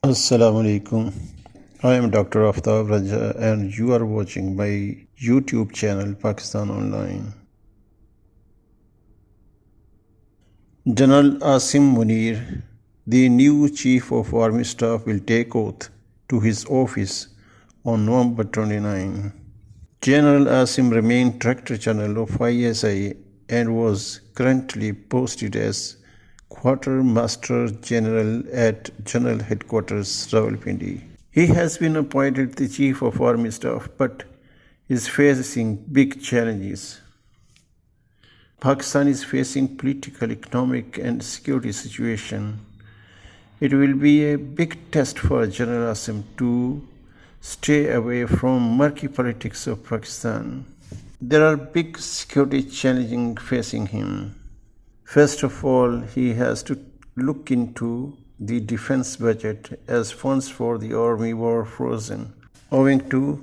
Assalamu alaikum. I am Dr. Aftab Raja and you are watching my YouTube channel Pakistan Online. General Asim Munir, the new Chief of Army Staff, will take oath to his office on November 29. General Asim remained Director General of ISI and was currently posted as Quartermaster General at General Headquarters, Rawalpindi. He has been appointed the Chief of Army Staff but is facing big challenges. Pakistan is facing political, economic and security situation. It will be a big test for General Asim to stay away from murky politics of Pakistan. There are big security challenges facing him. First of all, he has to look into the defense budget as funds for the army were frozen owing to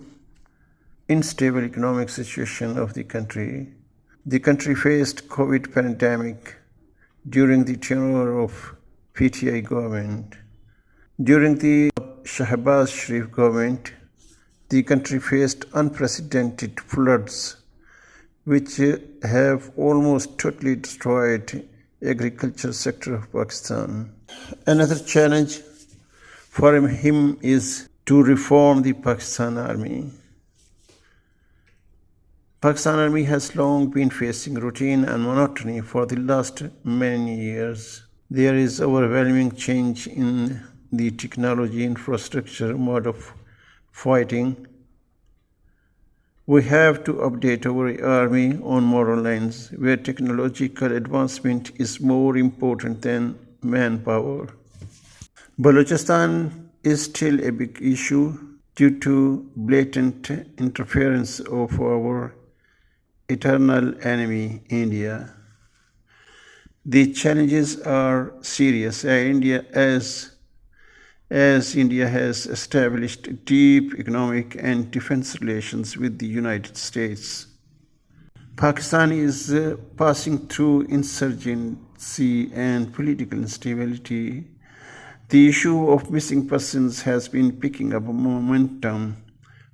unstable economic situation of the country. The country faced COVID pandemic during the tenure of PTI government. During the Shahbaz Sharif government, the country faced unprecedented floods which have almost totally destroyed agriculture sector of Pakistan. Another challenge for him is to reform the Pakistan Army. Pakistan Army has long been facing routine and monotony for the last many years. There is overwhelming change in the technology, infrastructure, mode of fighting. We have to update our army on modern lines where technological advancement is more important than manpower. Balochistan is still a big issue due to blatant interference of our eternal enemy, India. The challenges are serious as India has established deep economic and defense relations with the United States. Pakistan is passing through insurgency and political instability. The issue of missing persons has been picking up momentum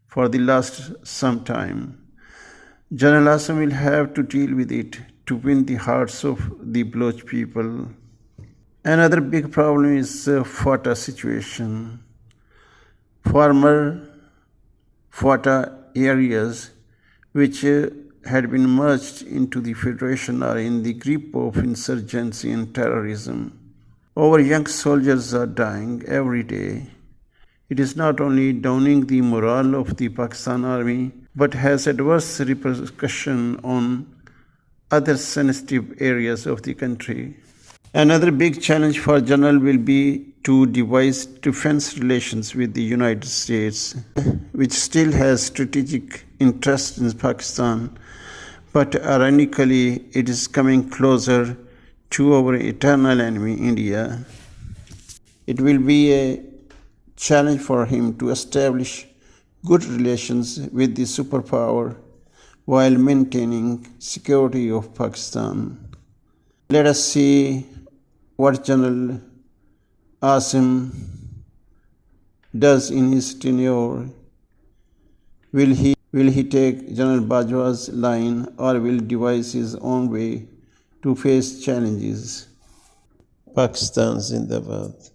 for the last some time. General Asim will have to deal with it to win the hearts of the Baloch people. Another big problem is FATA situation. Former FATA areas which had been merged into the federation are in the grip of insurgency and terrorism. Our young soldiers are dying every day. It is not only downing the morale of the Pakistan Army but has adverse repercussions on other sensitive areas of the country. Another big challenge for General will be to devise defense relations with the United States, which still has strategic interest in Pakistan, but ironically it is coming closer to our eternal enemy, India. It will be a challenge for him to establish good relations with the superpower while maintaining security of Pakistan. Let us see what General Asim does in his tenure. Will he take General Bajwa's line or will devise his own way to face challenges? Pakistan Zindabad.